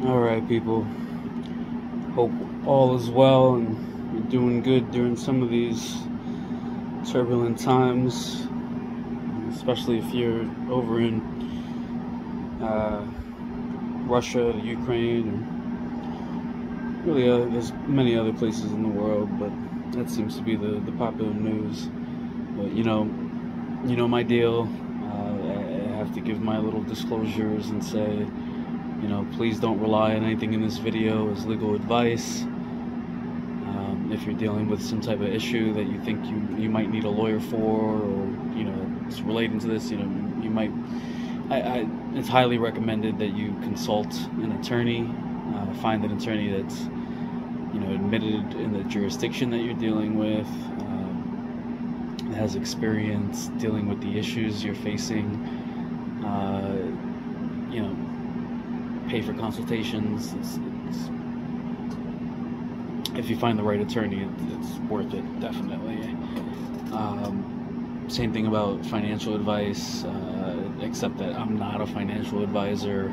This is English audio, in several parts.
Alright, people. Hope all is well and you're doing good during some of these turbulent times, especially if you're over in Russia, Ukraine, or really there's many other places in the world, but that seems to be the popular news. But you know my deal. I have to give my little disclosures and say, please don't rely on anything in this video as legal advice. If you're dealing with some type of issue that you think you might need a lawyer for, or it's relating to this, you might. It's highly recommended that you consult an attorney. Find an attorney that's admitted in the jurisdiction that you're dealing with, has experience dealing with the issues you're facing. Pay for consultations. If you find the right attorney, it's worth it, definitely. Same thing about financial advice, except that I'm not a financial advisor,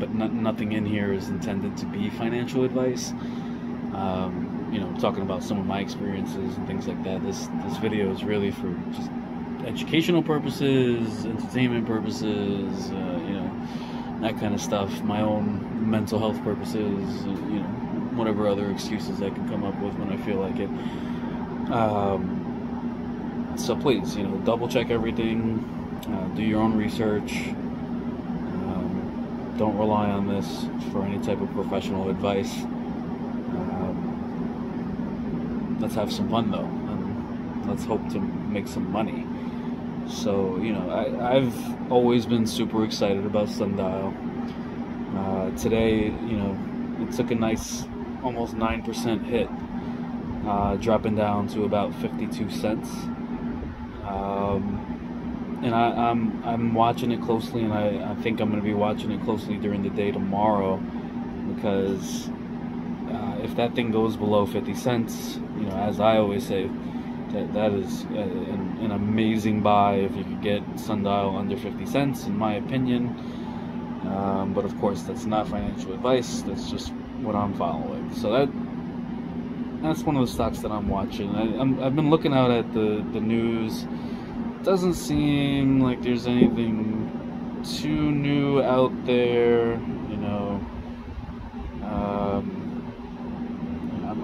but nothing in here is intended to be financial advice. Talking about some of my experiences and things like that. This video is really for just educational purposes, entertainment purposes, that kind of stuff, my own mental health purposes, whatever other excuses I can come up with when I feel like it. So please, double check everything, do your own research. Don't rely on this for any type of professional advice. Let's have some fun though, and let's hope to make some money. So, I've always been super excited about Sundial. Today, it took a nice almost 9% hit, dropping down to about 52 cents. And I'm watching it closely, and I think I'm going to be watching it closely during the day tomorrow, because if that thing goes below 50 cents, as I always say, that is an amazing buy if you could get Sundial under 50 cents, in my opinion. But of course, that's not financial advice. That's just what I'm following. So that's one of the stocks that I'm watching. I've been looking out at the news. It doesn't seem like there's anything too new out there.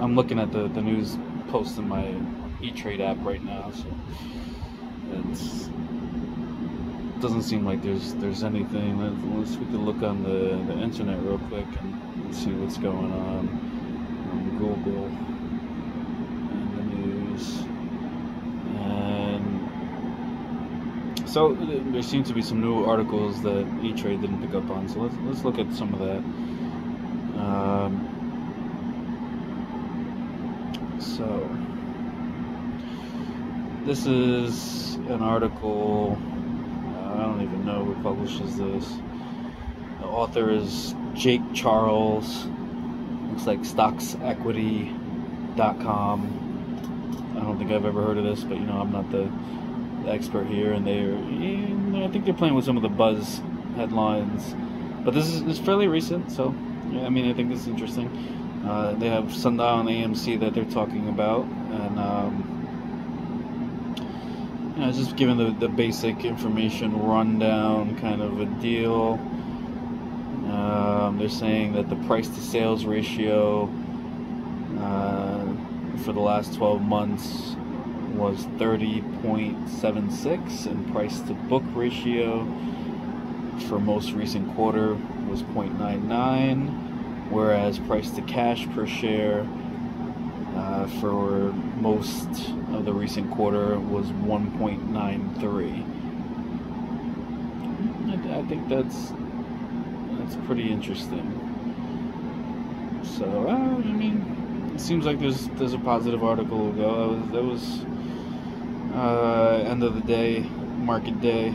I'm looking at the news post in my E-Trade app right now, so it doesn't seem like there's anything. We could look on the internet real quick and see what's going on Google and the news. And so there seem to be some new articles that E-Trade didn't pick up on, so let's look at some of that. So this is an article, I don't even know who publishes this. The author is Jake Charles. Looks like stocksequity.com. I don't think I've ever heard of this, but I'm not the expert here, and I think they're playing with some of the buzz headlines. But this is fairly recent, so yeah, I think this is interesting. They have Sundial and AMC that they're talking about, and just giving the basic information rundown kind of a deal. They're saying that the price to sales ratio for the last 12 months was 30.76, and price to book ratio for most recent quarter was 0.99, whereas price to cash per share for most of the recent quarter was 1.93. I think that's pretty interesting. So it seems like there's a positive article to go. That was end of the day, market day.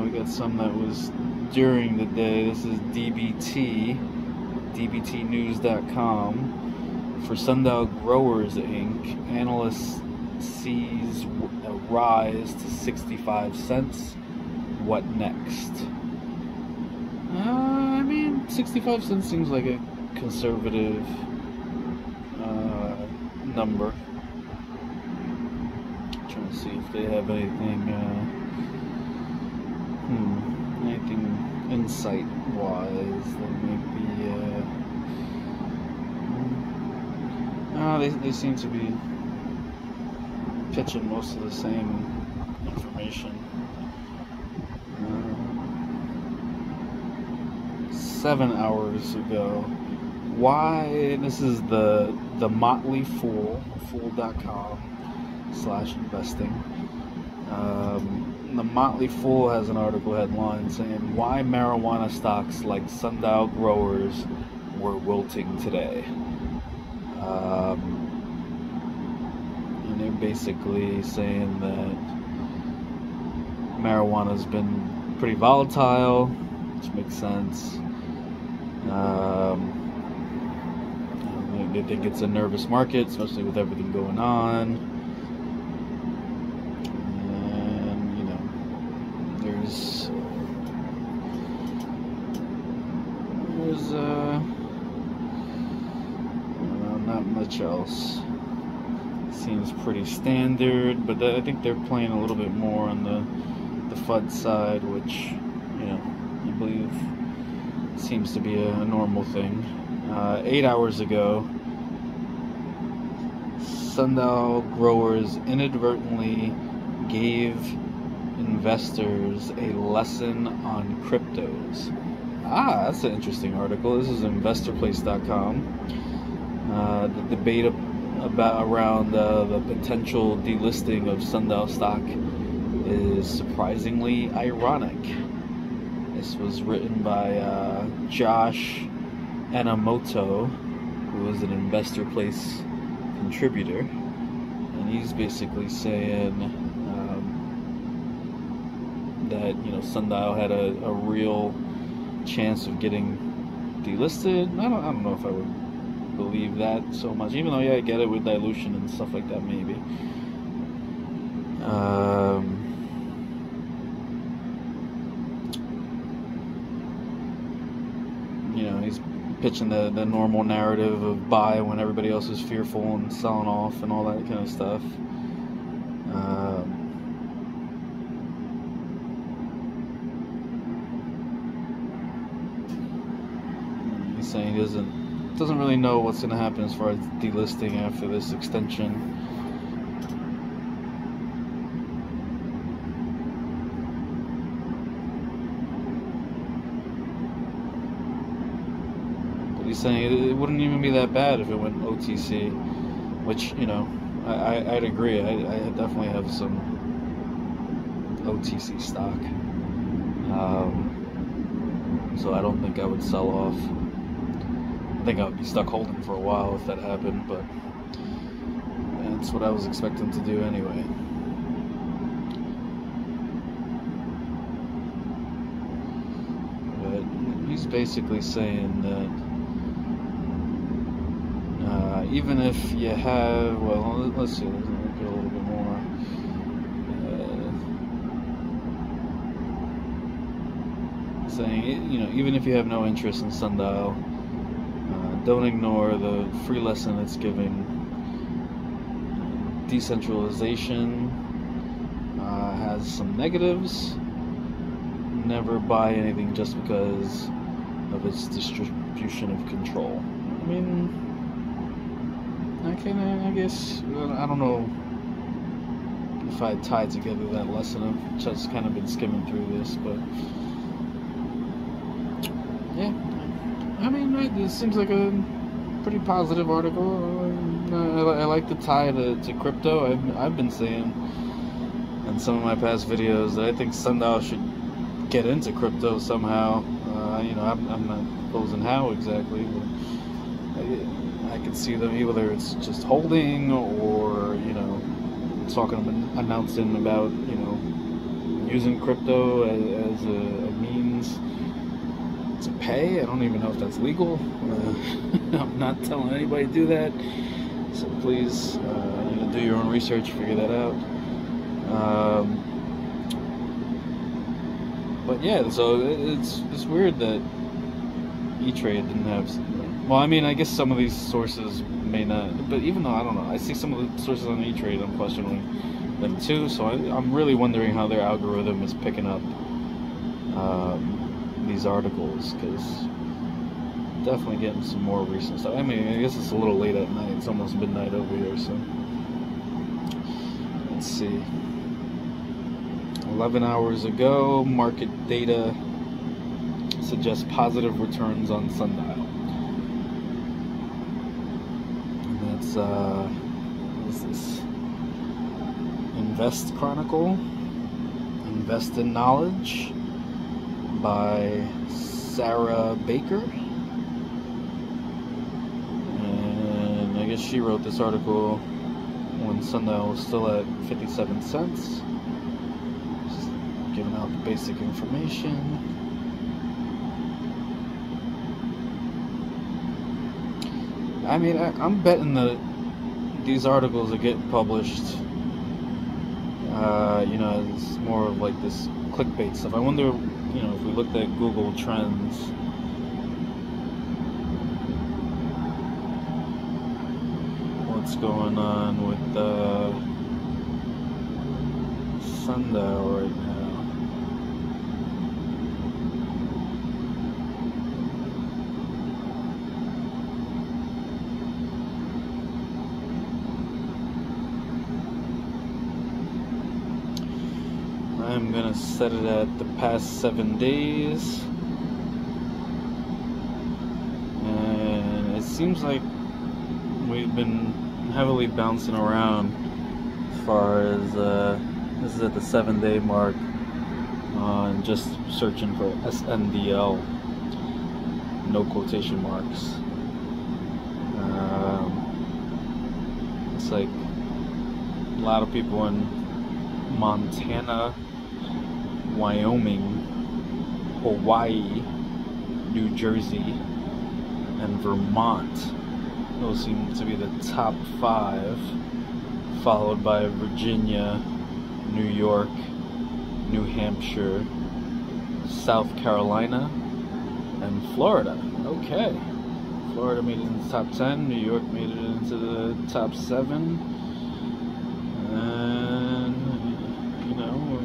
We got some that was during the day. This is dbtnews.com. For Sundial Growers Inc., analysts sees a rise to 65 cents. What next? 65 cents seems like a conservative number. I'm trying to see if they have anything anything insight wise that might be they seem to be pitching most of the same information. 7 hours ago. Why? This is the Motley Fool, fool.com/investing. The Motley Fool has an article headline saying why marijuana stocks like Sundial growers were wilting today. And they're basically saying that marijuana's been pretty volatile, which makes sense. They think it's a nervous market, especially with everything going on. And, there's not much else. Seems pretty standard, but I think they're playing a little bit more on the FUD side, which, I believe seems to be a normal thing. 8 hours ago, Sundial growers inadvertently gave investors a lesson on cryptos. That's an interesting article. This is investorplace.com. The debate around the potential delisting of Sundial stock is surprisingly ironic. This was written by Josh Enomoto, who is an Investor Place contributor, and he's basically saying that Sundial had a real chance of getting delisted. I don't know if I would believe that so much, even though I get it with dilution and stuff like that, maybe. He's pitching the normal narrative of buy when everybody else is fearful and selling off and all that kind of stuff. He's saying he doesn't really know what's going to happen as far as delisting after this extension. He's saying it wouldn't even be that bad if it went OTC, which, I'd agree. I definitely have some OTC stock. So I don't think I would sell off. I think I would be stuck holding for a while if that happened, but that's what I was expecting to do anyway. But he's basically saying that even if you have, let's see, let's look at a little bit more. Saying, even if you have no interest in Sundial, don't ignore the free lesson it's giving. Decentralization has some negatives. Never buy anything just because of its distribution of control. I mean, I guess, I don't know if I tied together that lesson. I've just kind of been skimming through this, but yeah, I mean, it seems like a pretty positive article. I like the tie to crypto. I've been saying in some of my past videos that I think Sundial should get into crypto somehow. I'm not proposing how exactly, but I can see them, whether it's just holding or, announcing about, using crypto as a means to pay. I don't even know if that's legal. I'm not telling anybody to do that. So please, do your own research, figure that out. But yeah, so it's weird that, E-Trade didn't have. Well, I mean, I guess some of these sources may not, but even though I don't know, I see some of the sources on E-Trade, I'm questioning them too. So I'm really wondering how their algorithm is picking up these articles, because definitely getting some more recent stuff. I mean, I guess it's a little late at night. It's almost midnight over here, so let's see. 11 hours ago, market data suggests positive returns on Sundial. And that's, what is this? Invest Chronicle, Invest in Knowledge by Sarah Baker. And I guess she wrote this article when Sundial was still at 57 cents. Just giving out the basic information. I mean, I'm betting that these articles are getting published, you know, it's more of like this clickbait stuff. I wonder, you know, if we looked at Google Trends, what's going on with Sundial right now. I'm gonna set it at the past 7 days, and it seems like we've been heavily bouncing around as far as this is at the 7-day mark on just searching for SNDL, no quotation marks. It's like a lot of people in Montana, Wyoming, Hawaii, New Jersey, and Vermont. Those seem to be the top 5, followed by Virginia, New York, New Hampshire, South Carolina, and Florida. Okay. Florida made it into the top 10, New York made it into the top 7, and, you know,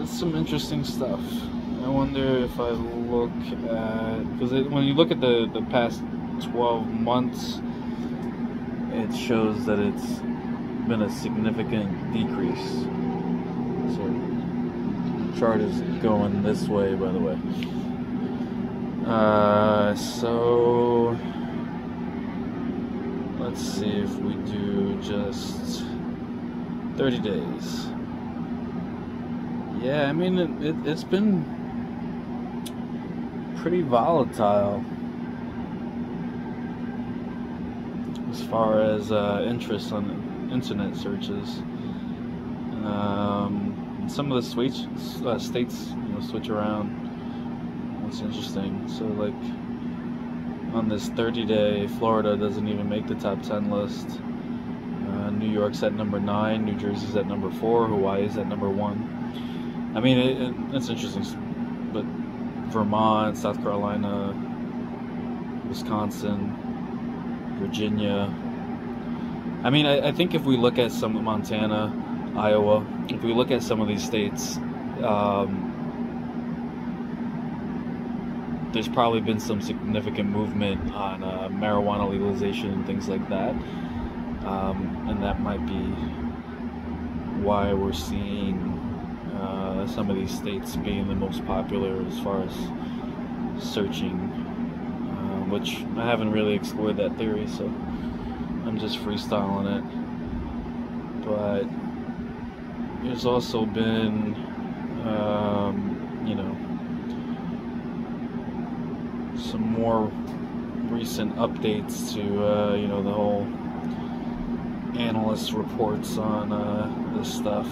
it's some interesting stuff. I wonder if I look at, because when you look at the past 12 months, it shows that it's been a significant decrease. So the chart is going this way, by the way. So let's see if we do just 30 days. Yeah, I mean, it's been pretty volatile as far as interest on internet searches. Some of the states, you know, switch around. That's interesting. So, like, on this 30-day, Florida doesn't even make the top 10 list. New York's at number 9, New Jersey's at number 4, Hawaii's at number 1. I mean, it's interesting, but Vermont, South Carolina, Wisconsin, Virginia. I mean, I think if we look at some Montana, Iowa, if we look at some of these states, there's probably been some significant movement on marijuana legalization and things like that, and that might be why we're seeing some of these states being the most popular as far as searching, which I haven't really explored that theory, so I'm just freestyling it. But there's also been, you know, some more recent updates to, you know, the whole analyst reports on this stuff.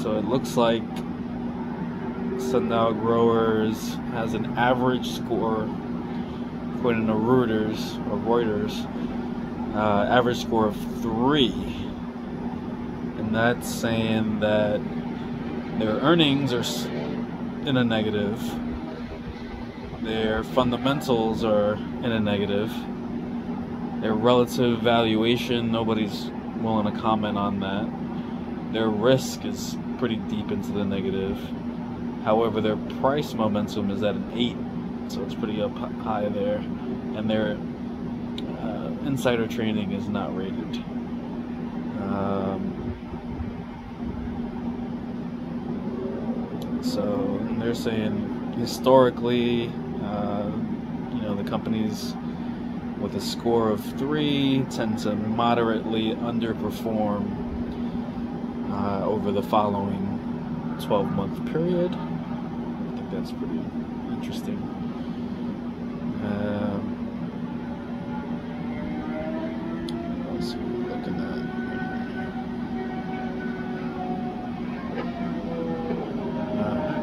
So it looks like Sundial Growers has an average score, according to Reuters, average score of 3. And that's saying that their earnings are in a negative. Their fundamentals are in a negative. Their relative valuation, nobody's willing to comment on that. Their risk is pretty deep into the negative. However, their price momentum is at an 8, so it's pretty up high there. And their insider trading is not rated. So they're saying historically, the companies with a score of 3 tend to moderately underperform over the following 12-month period. I think that's pretty interesting. Let's see what we're looking at.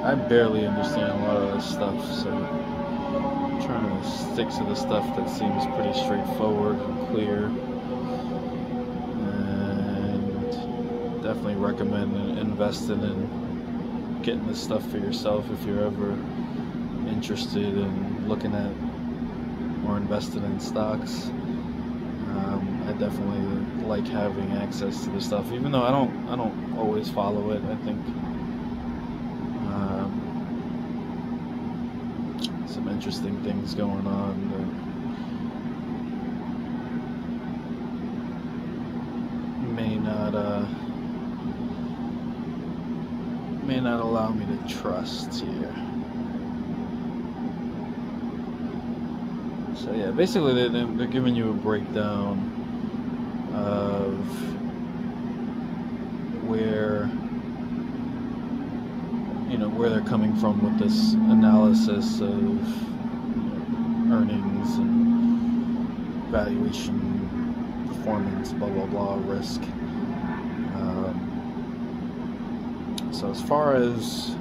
I barely understand a lot of this stuff, so I'm trying to stick to the stuff that seems pretty straightforward and clear. And definitely recommend investing in getting this stuff for yourself if you're ever interested in looking at or investing in stocks. I definitely like having access to the stuff, even though I don't always follow it. I think some interesting things going on that may not allow me to trust here. So yeah, basically they're giving you a breakdown of where they're coming from with this analysis of earnings and valuation, performance, blah blah blah, risk. So as far as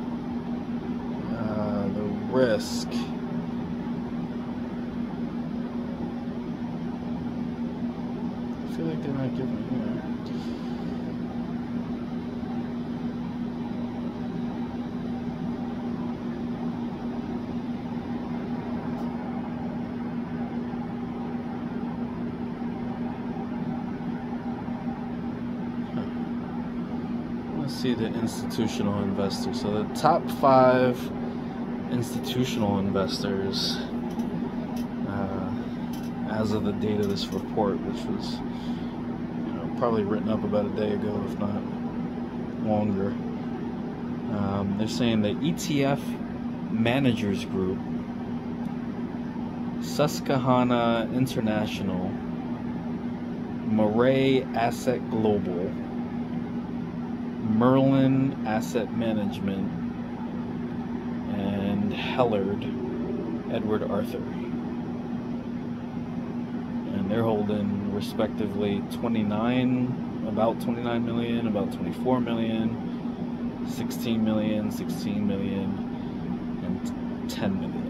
the risk, I feel like they're not giving me see the institutional investors. So the top 5 institutional investors as of the date of this report, which was probably written up about a day ago, if not longer. They're saying the ETF Managers Group, Susquehanna International, Murray Asset Global, Merlin Asset Management, and Hellard Edward Arthur. And they're holding respectively about 29 million, about 24 million, 16 million, 16 million, and 10 million.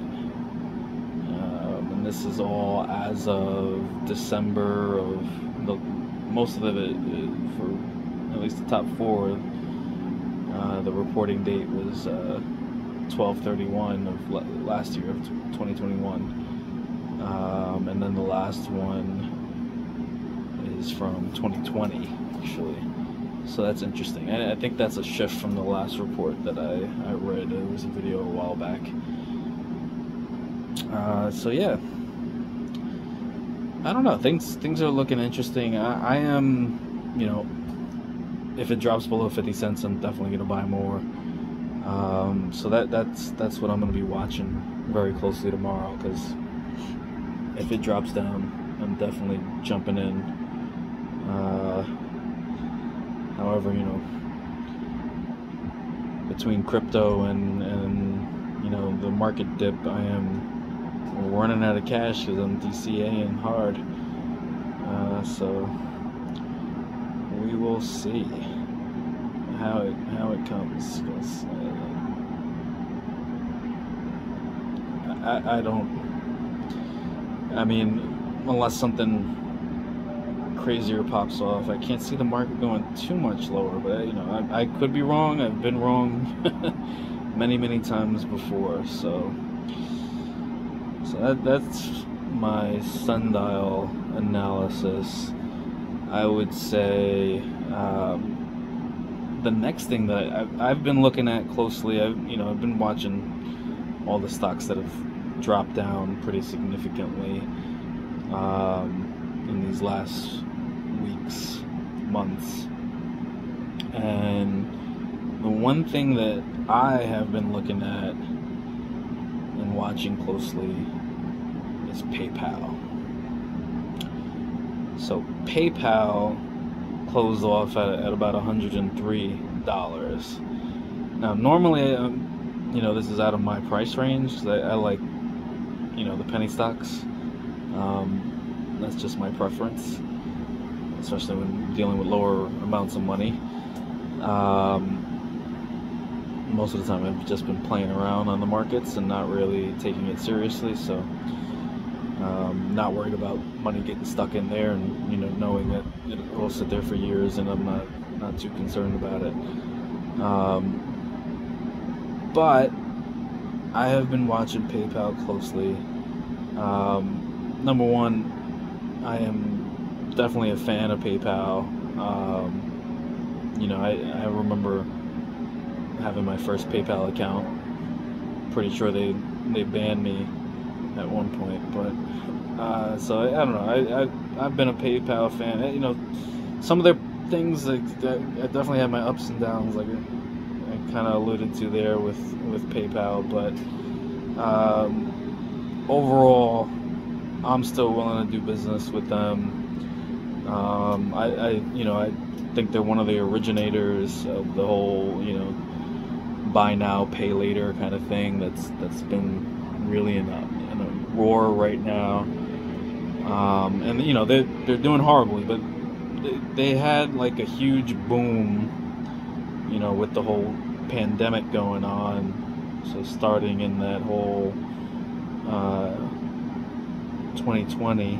And this is all as of December of most of it for at least the top 4. The reporting date was 12/31 of last year, of 2021. And then the last one is from 2020, actually. So that's interesting. I think that's a shift from the last report that I read. It was a video a while back. So yeah, I don't know. Things are looking interesting. I am, if it drops below 50 cents, I'm definitely gonna buy more. So that's what I'm gonna be watching very closely tomorrow, because if it drops down, I'm definitely jumping in. However, between crypto and the market dip, I am running out of cash because I'm DCAing hard. So we will see how it comes. Unless something crazier pops off, I can't see the market going too much lower, but I could be wrong. I've been wrong many times before. So that's my sundial analysis. I would say the next thing that I've been looking at closely, I've been watching all the stocks that have dropped down pretty significantly in these last weeks, months. And the one thing that I have been looking at and watching closely is PayPal. So PayPal closed off at about $103. Now normally, this is out of my price range, 'cause I like, the penny stocks. That's just my preference, especially when dealing with lower amounts of money. Most of the time I've just been playing around on the markets and not really taking it seriously, so not worried about money getting stuck in there, and knowing that it will sit there for years, and I'm not too concerned about it. But I have been watching PayPal closely. Number one, I am definitely a fan of PayPal. I remember having my first PayPal account. Pretty sure they banned me at one point, but so I don't know. I've been a PayPal fan. Some of their things, like, I definitely have my ups and downs, like I kind of alluded to there with PayPal, but overall, I'm still willing to do business with them. I think they're one of the originators of the whole, buy now, pay later kind of thing that's been really in a roar right now. And they're doing horribly, but they had like a huge boom, with the whole pandemic going on. So starting in that whole 2020,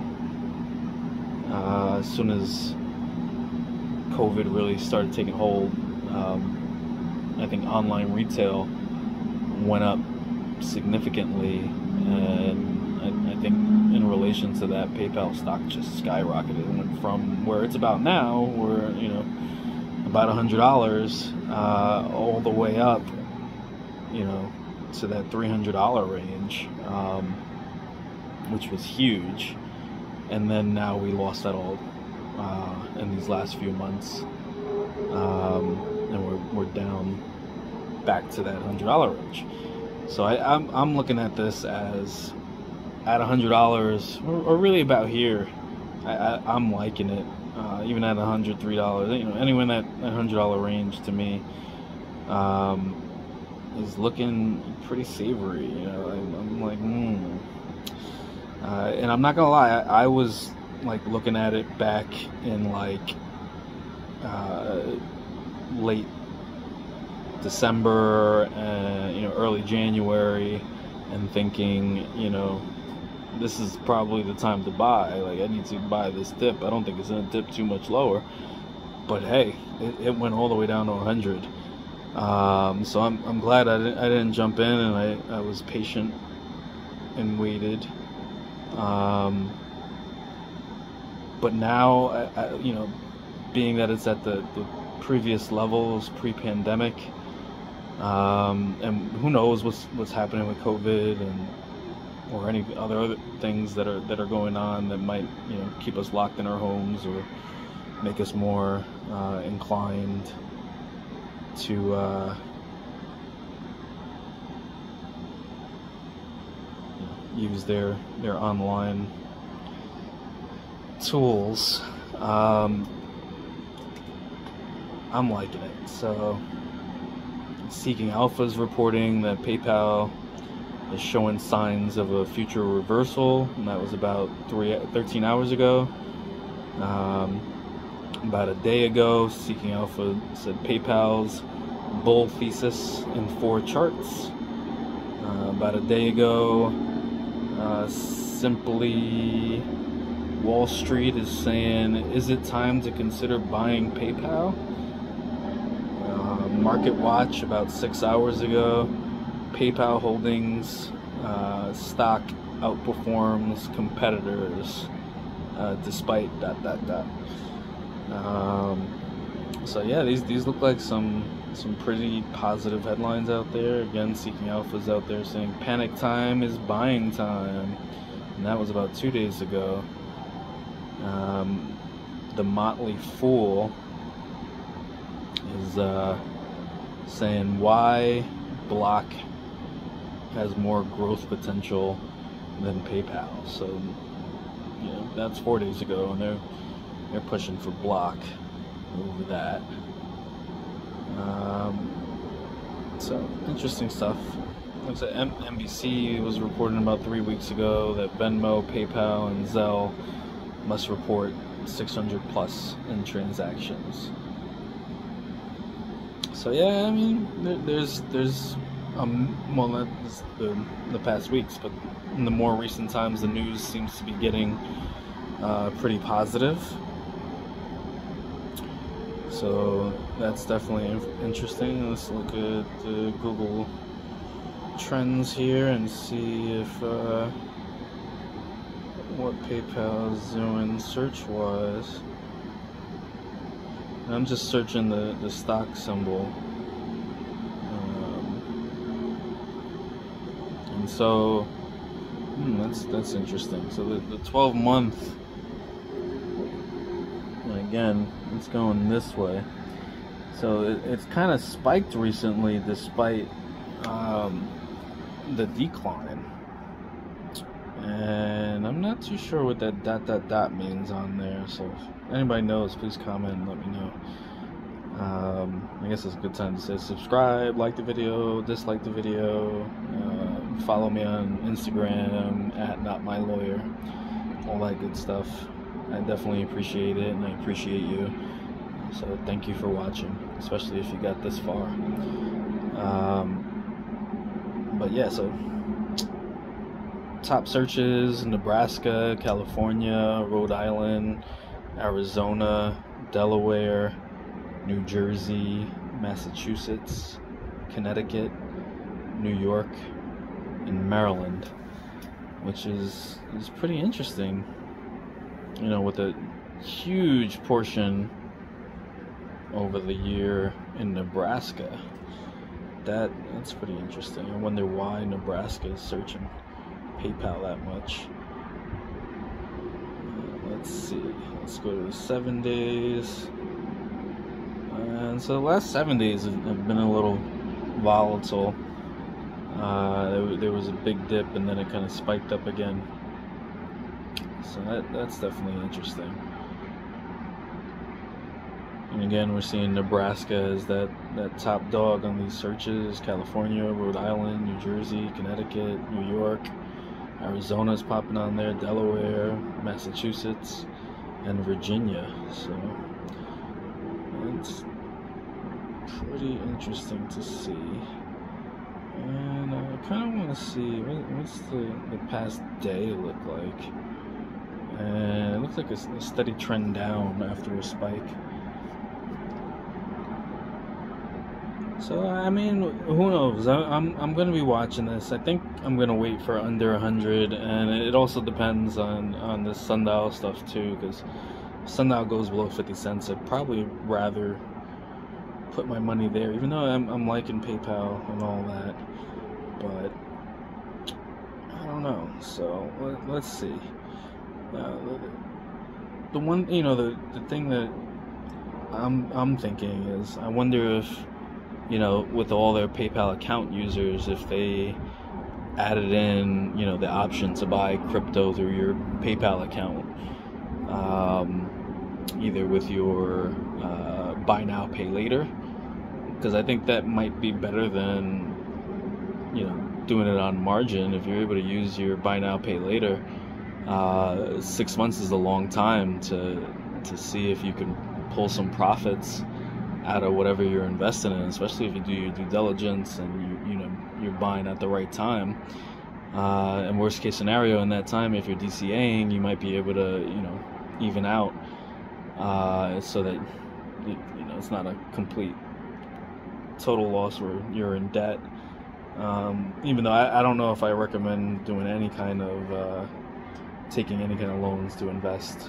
as soon as COVID really started taking hold, I think online retail went up significantly, and I think in relation to that, PayPal stock just skyrocketed. It went from where it's about now, where about $100, all the way up, to that $300 range, which was huge. And then now we lost that all in these last few months, and we're down back to that $100 range. So I'm looking at this as at $100, or really about here. I'm liking it, even at $103. Anywhere in that $100 range to me is looking pretty savory. I'm like, and I'm not gonna lie, I was like looking at it back in like late December and early January, and thinking, this is probably the time to buy. Like, I need to buy this dip. I don't think it's gonna dip too much lower, but hey, it went all the way down to 100. So I'm glad I didn't jump in, and I was patient and waited. But now, being that it's at the previous levels pre-pandemic, and who knows what's happening with COVID or any other things that are going on that might keep us locked in our homes or make us more inclined to use their online tools. I'm liking it. So Seeking Alpha is reporting that PayPal is showing signs of a future reversal, and that was about 13 hours ago. About a day ago, Seeking Alpha said PayPal's bull thesis in 4 charts. About a day ago, Simply Wall Street is saying, is it time to consider buying PayPal? Market Watch about 6 hours ago. PayPal holdings stock outperforms competitors despite ... So yeah, these look like some pretty positive headlines out there. Again, Seeking Alpha's out there saying panic time is buying time, and that was about 2 days ago. The Motley Fool is saying why Block has more growth potential than PayPal. So, you know, that's 4 days ago, and they're pushing for Block over that. So interesting stuff. Like I said, NBC was reporting about 3 weeks ago that Venmo, PayPal, and Zelle must report 600 plus in transactions. So yeah, I mean, there's well, not just the past weeks, but in the more recent times, the news seems to be getting pretty positive. So that's definitely interesting. Let's look at the Google Trends here and see if what PayPal is doing search-wise. I'm just searching the stock symbol, and so that's interesting. So the 12-month, again, it's going this way. So it's kind of spiked recently despite the decline, and I'm not too sure what that ... means on there. So if anybody knows, please comment and let me know. I guess it's a good time to say subscribe, like the video, dislike the video, follow me on Instagram at NotMyLawyer, all that good stuff. I definitely appreciate it, and I appreciate you. So thank you for watching, especially if you got this far. But yeah, so top searches: Nebraska, California, Rhode Island, Arizona, Delaware, New Jersey, Massachusetts, Connecticut, New York, and Maryland, which is pretty interesting. You know, with a huge portion over the year in Nebraska. That's pretty interesting. I wonder why Nebraska is searching PayPal that much. Let's see. Let's go to the 7 days. And so the last 7 days have been a little volatile. There was a big dip, and then it kind of spiked up again. So that's definitely interesting. And again, we're seeing Nebraska as that top dog on these searches. California, Rhode Island, New Jersey, Connecticut, New York, Arizona's popping on there, Delaware, Massachusetts, and Virginia. So it's pretty interesting to see. And I kind of want to see what's the past day look like. And it looks like a steady trend down after a spike. So I mean, who knows? I'm going to be watching this. I think I'm going to wait for under 100, and it also depends on the sundial stuff too, because if sundial goes below 50 cents, I'd probably rather put my money there, even though I'm liking PayPal and all that, but I don't know. So let's see. The one, you know, the thing that I'm thinking is, I wonder if, you know, with all their PayPal account users, if they added in, you know, the option to buy crypto through your PayPal account, either with your buy now, pay later, because I think that might be better than, you know, doing it on margin. If you're able to use your buy now, pay later, 6 months is a long time to see if you can pull some profits out of whatever you're investing in, especially if you do your due diligence and you know you're buying at the right time. And worst case scenario, in that time, if you're DCAing, you might be able to, you know, even out, so that, you know, it's not a complete total loss where you're in debt. Even though I don't know if I recommend doing any kind of taking any kind of loans to invest.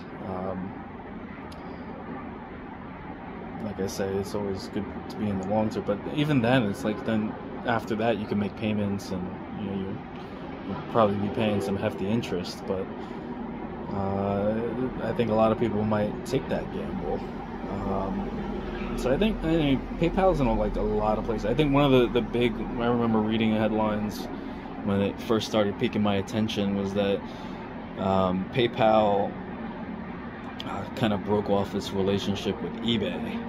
Like I say, it's always good to be in the long term, but even then, it's like then after that you can make payments, and you'll probably be paying some hefty interest. But I think a lot of people might take that gamble. So I think PayPal's in like a lot of places. I think one of the big, I remember reading the headlines when it first started piquing my attention, was that PayPal kind of broke off its relationship with eBay.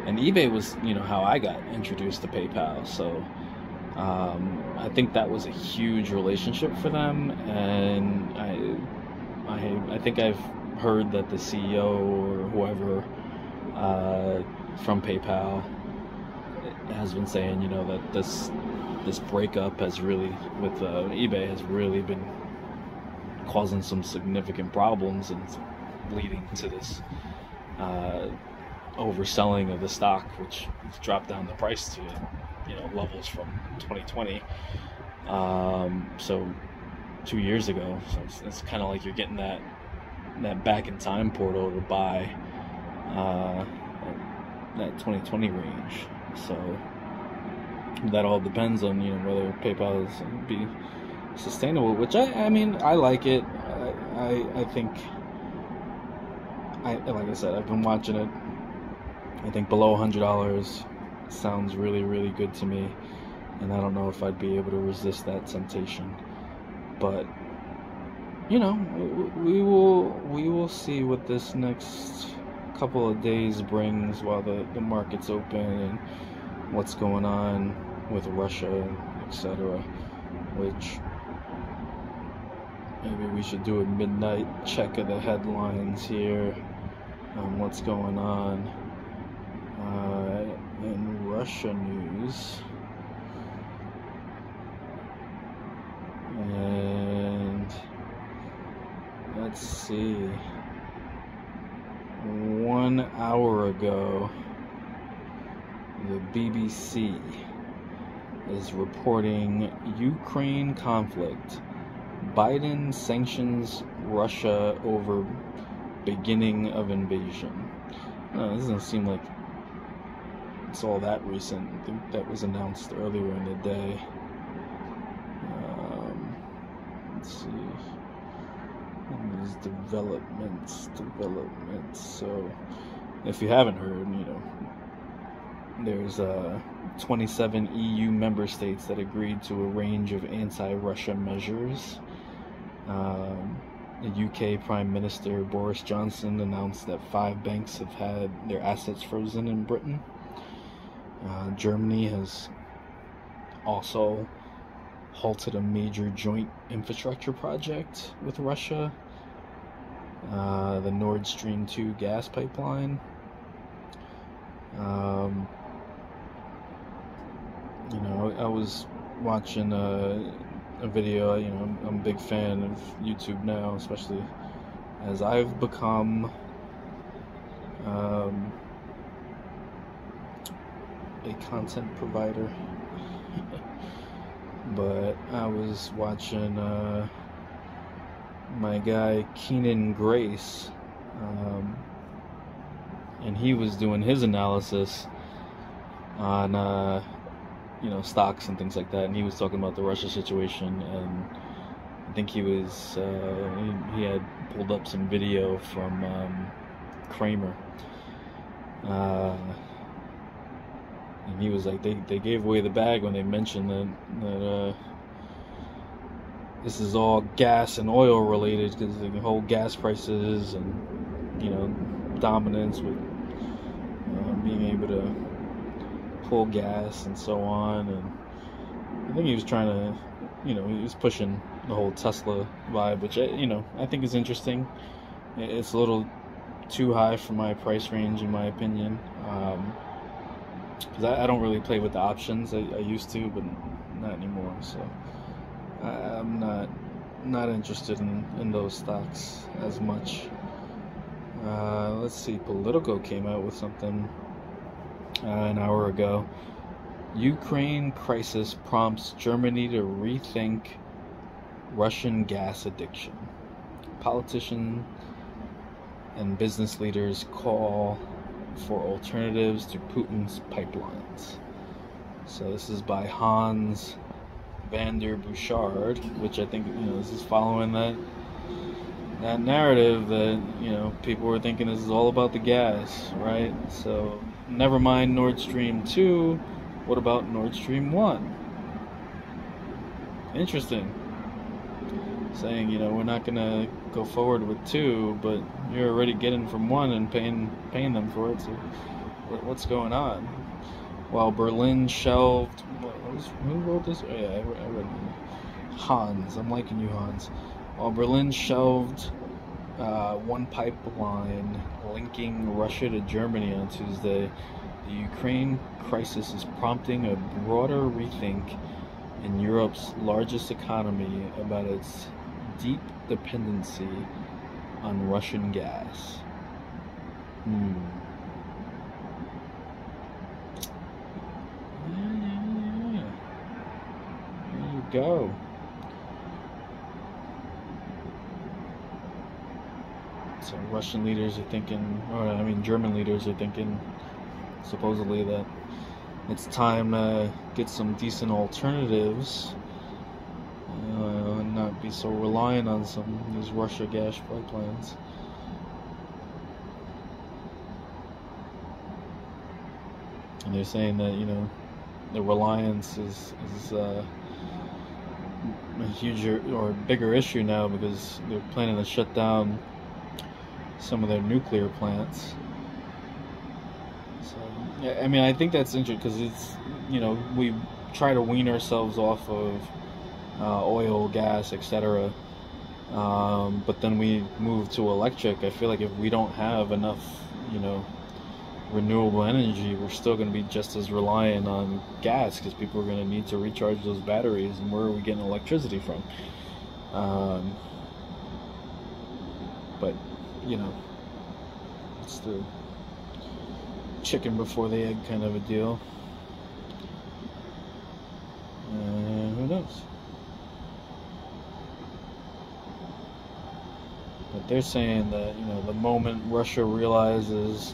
And eBay was, how I got introduced to PayPal. So I think that was a huge relationship for them. And I think I've heard that the CEO or whoever from PayPal has been saying, that this breakup has really, with eBay, has really been causing some significant problems and leading to this overselling of the stock, which has dropped down the price to levels from 2020. So 2 years ago. So it's kind of like you're getting that back in time portal to buy that 2020 range. So that all depends on whether PayPal is be sustainable, which I mean I like it. I think like I said, I've been watching it. I think below $100 sounds really, really good to me, and I don't know if I'd be able to resist that temptation. But we will see what this next couple of days brings while the market's open, and what's going on with Russia, etc. Which maybe we should do a midnight check of the headlines here on what's going on in Russia news. And let's see, 1 hour ago, the BBC is reporting Ukraine conflict. Biden sanctions Russia over beginning of invasion. No, this doesn't seem like it's all that recent. I think that was announced earlier in the day. Let's see. And there's developments. So, if you haven't heard, there's 27 EU member states that agreed to a range of anti-Russia measures. The UK Prime Minister Boris Johnson announced that 5 banks have had their assets frozen in Britain. Germany has also halted a major joint infrastructure project with Russia, the Nord Stream 2 gas pipeline. I was watching a video. I'm a big fan of YouTube now, especially as I've become a content provider. But I was watching my guy Keenan Grace, and he was doing his analysis on stocks and things like that, and he was talking about the Russia situation, and I think he was he had pulled up some video from Kramer, and he was like, they gave away the bag when they mentioned that this is all gas and oil related, because the whole gas prices and dominance with being able to pull gas and so on. And I think he was trying to, he was pushing the whole Tesla vibe, which I think is interesting. It's a little too high for my price range, in my opinion. Because I don't really play with the options. I used to, but not anymore. So I'm not interested in those stocks as much. Let's see. Politico came out with something an hour ago. Ukraine crisis prompts Germany to rethink Russian gas addiction. Politicians and business leaders call for alternatives to Putin's pipelines. So this is by Hans van der Bouchard, which I think, this is following that narrative that, people were thinking this is all about the gas, right? So never mind Nord Stream 2, what about Nord Stream 1? Interesting. Saying, we're not going to go forward with 2, but you're already getting from 1 and paying them for it, so what's going on? While Berlin shelved... Who wrote this? Oh, yeah, I read it. Hans. I'm liking you, Hans. While Berlin shelved one pipeline linking Russia to Germany on Tuesday, the Ukraine crisis is prompting a broader rethink in Europe's largest economy about its deep dependency on Russian gas. Yeah. There you go. So Russian leaders are thinking, German leaders are thinking, supposedly, that it's time to get some decent alternatives and not be so reliant on some of these Russia gas pipelines. And they're saying that, the reliance is a huger or bigger issue now because they're planning to shut down some of their nuclear plants. So, yeah, I think that's interesting because it's, we try to wean ourselves off of oil, gas, etc. But then we move to electric. I feel like if we don't have enough, renewable energy, we're still going to be just as reliant on gas because people are going to need to recharge those batteries, and where are we getting electricity from? But it's the chicken before the egg kind of a deal. Who knows? But they're saying that, the moment Russia realizes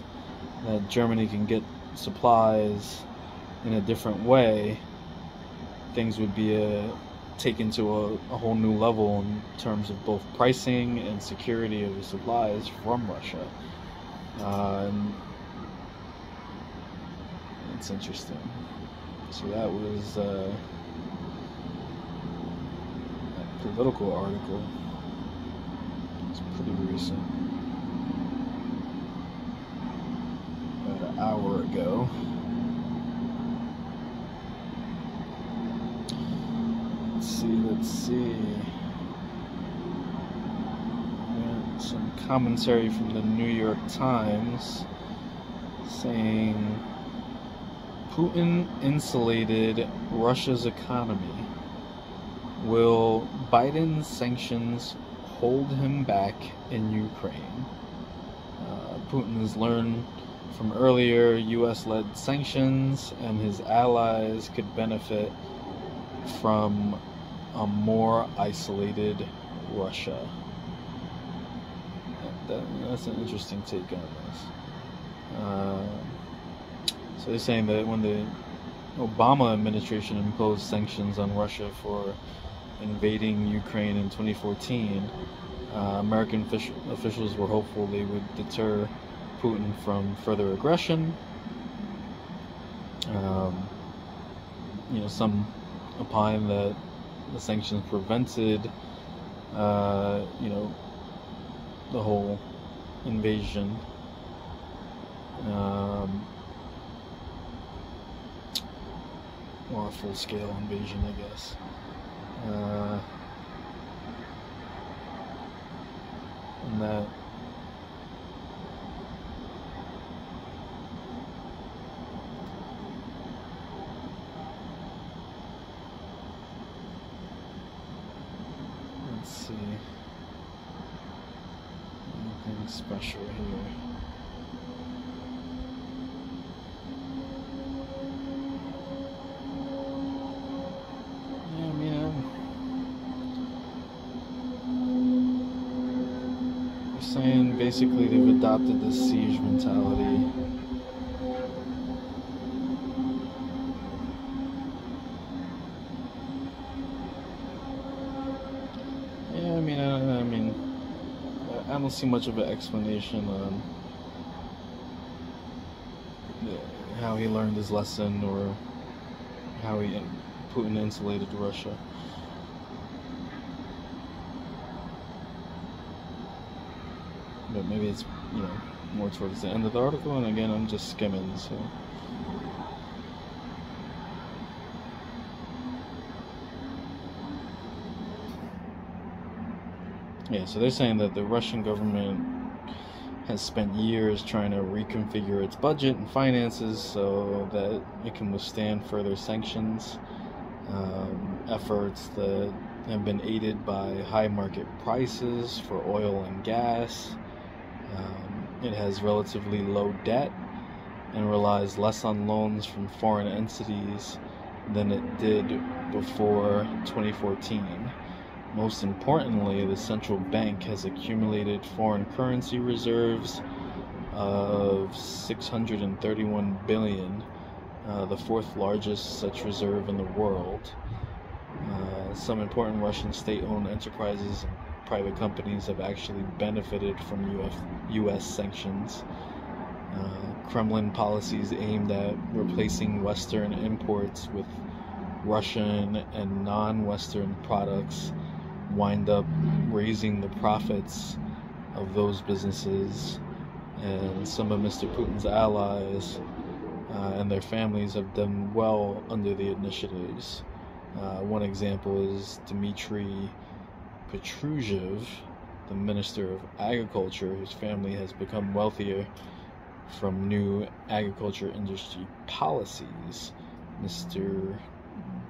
that Germany can get supplies in a different way, things would be taken to a whole new level in terms of both pricing and security of the supplies from Russia. And it's interesting. So that was a political article. It's pretty recent. About an hour ago. Let's see. Some commentary from the New York Times saying Putin insulated Russia's economy. Will Biden's sanctions hold him back in Ukraine? Putin has learned from earlier U.S.-led sanctions, and his allies could benefit from a more isolated Russia. That's an interesting take on this. So they're saying that when the Obama administration imposed sanctions on Russia for invading Ukraine in 2014, American officials were hopeful they would deter Putin from further aggression. Some opine that the sanctions prevented, the whole invasion. Or a full-scale invasion, I guess. And that let's see, anything special here. saying basically they've adopted the siege mentality. Yeah, I mean, I don't see much of an explanation on how he learned his lesson or how Putin insulated Russia. But maybe it's, more towards the end of the article, and again, I'm just skimming, so. Yeah, so they're saying that the Russian government has spent years trying to reconfigure its budget and finances so that it can withstand further sanctions, efforts that have been aided by high market prices for oil and gas. It has relatively low debt and relies less on loans from foreign entities than it did before 2014. Most importantly, the central bank has accumulated foreign currency reserves of 631 billion, the fourth largest such reserve in the world. Some important Russian state-owned enterprises and private companies have actually benefited from U.S. sanctions. Kremlin policies aimed at replacing Western imports with Russian and non-Western products wind up raising the profits of those businesses, and some of Mr. Putin's allies and their families have done well under the initiatives. One example is Dmitry Petrushev, the Minister of Agriculture, whose family has become wealthier from new agriculture industry policies, Mr.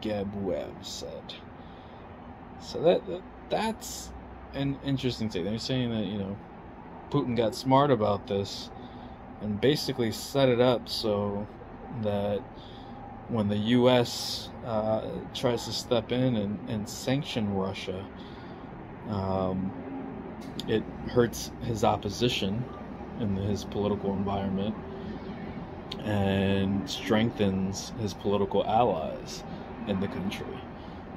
Gabuev said. So that's an interesting thing. They're saying that, Putin got smart about this and basically set it up so that when the U.S. Tries to step in and sanction Russia, it hurts his opposition in his political environment and strengthens his political allies in the country.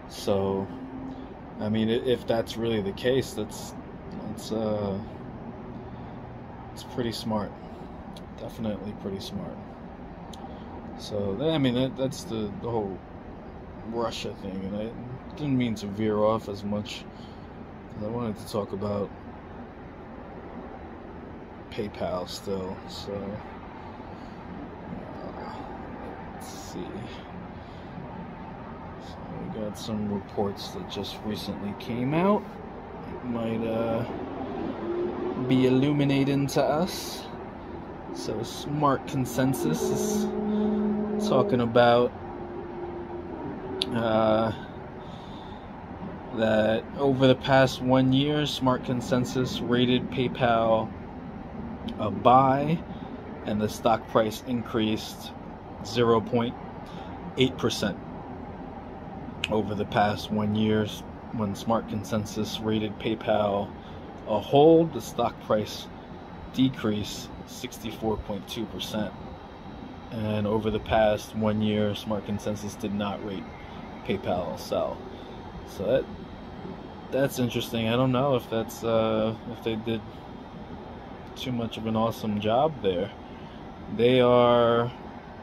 So, I mean, if that's really the case, it's pretty smart. Definitely pretty smart. So, I mean, that's the whole Russia thing, and I didn't mean to veer off as much because I wanted to talk about PayPal still. So, let's see. So we got some reports that just recently came out. It might be illuminating to us. So, Smart Consensus is talking about that over the past 1 year, Smart Consensus rated PayPal a buy, and the stock price increased 0.8% over the past 1 year. When Smart Consensus rated PayPal a hold, the stock price decreased 64.2%. And over the past 1 year, Smart Consensus did not rate PayPal a sell. So that's interesting. I don't know if that's if they did too much of an awesome job there. They are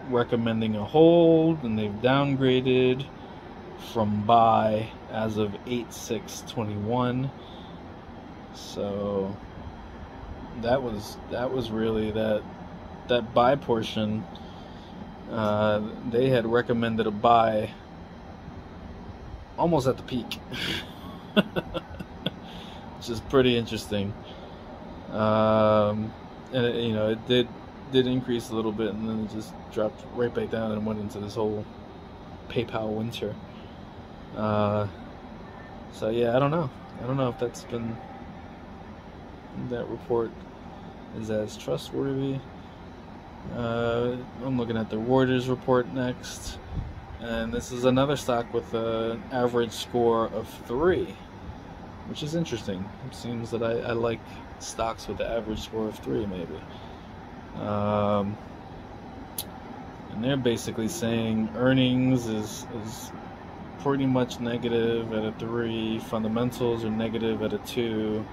recommending a hold, and they've downgraded from buy as of 8/6/21. So that was really that buy portion. They had recommended a buy almost at the peak, which is pretty interesting. And it did increase a little bit, and then it just dropped right back down and went into this whole PayPal winter. So yeah, I don't know if that report is as trustworthy. I'm looking at the Reuters report next, and this is another stock with an average score of 3. which is interesting. It seems that I like stocks with the average score of 3, maybe. And they're basically saying earnings is pretty much negative at a 3, fundamentals are negative at a 2,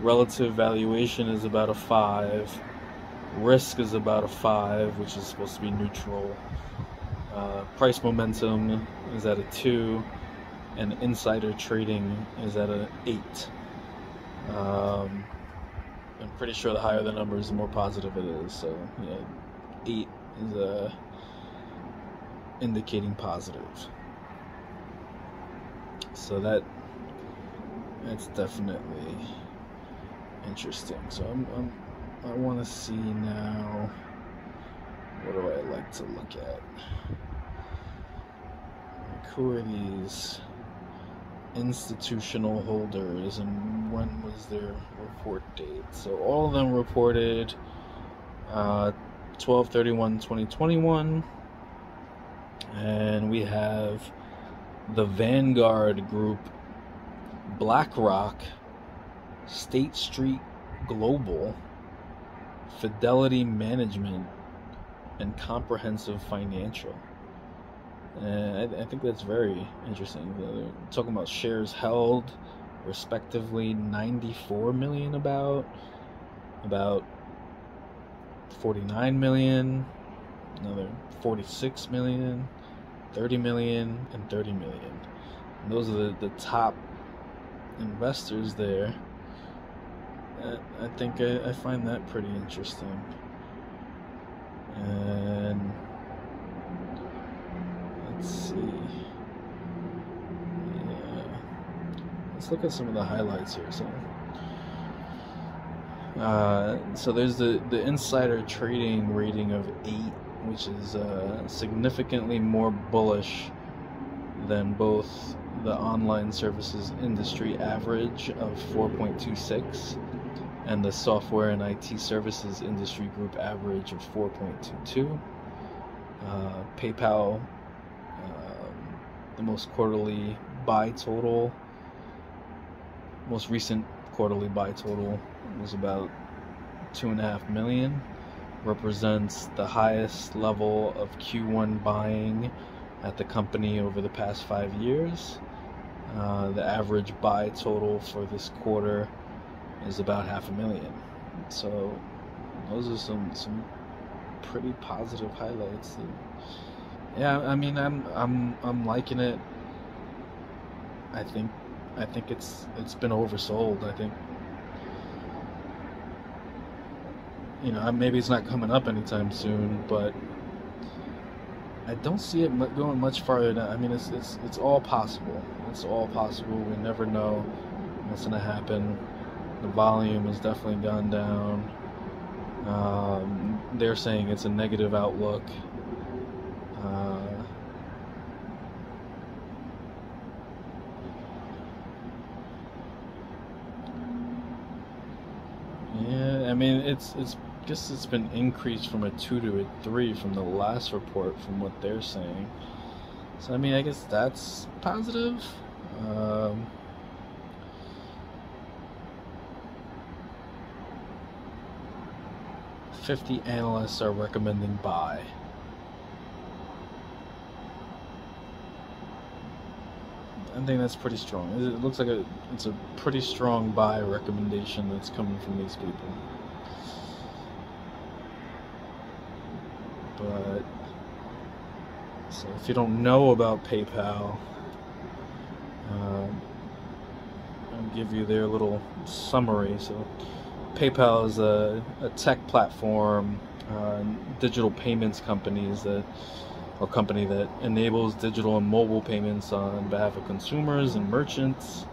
relative valuation is about a 5, risk is about a 5, which is supposed to be neutral, price momentum is at a 2, and insider trading is at an 8. I'm pretty sure the higher the numbers, the more positive it is. So, 8 is indicating positive. So that's definitely interesting. So I want to see now, what do I like to look at? Like, who are these institutional holders and when was their report date? So all of them reported 12/31/2021, and we have the Vanguard Group, BlackRock, State Street Global, Fidelity Management, and Comprehensive Financial. And I think that's very interesting. They're talking about shares held, respectively, 94 million, about 49 million, another 46 million, 30 million, and 30 million. And those are the top investors there. I think I find that pretty interesting. And let's see. Yeah. Let's look at some of the highlights here. So there's the insider trading rating of 8, which is significantly more bullish than both the online services industry average of 4.26 and the software and IT services industry group average of 4.22. PayPal, the most recent quarterly buy total was about 2.5 million, represents the highest level of Q1 buying at the company over the past 5 years. The average buy total for this quarter is about 500,000. So those are some pretty positive highlights. Yeah, I mean, I'm liking it. I think it's been oversold. I think, maybe it's not coming up anytime soon, but I don't see it going much farther down. I mean, it's all possible. It's all possible. We never know what's going to happen. The volume has definitely gone down. They're saying it's a negative outlook. Yeah, I mean, it's guess it's been increased from a 2 to a 3 from the last report, from what they're saying. So I mean, I guess that's positive. 50 analysts are recommending buy. I think that's pretty strong. It looks like it's a pretty strong buy recommendation that's coming from these people. But so if you don't know about PayPal, I'll give you their little summary. So PayPal is a tech platform, digital payments company that enables digital and mobile payments on behalf of consumers and merchants.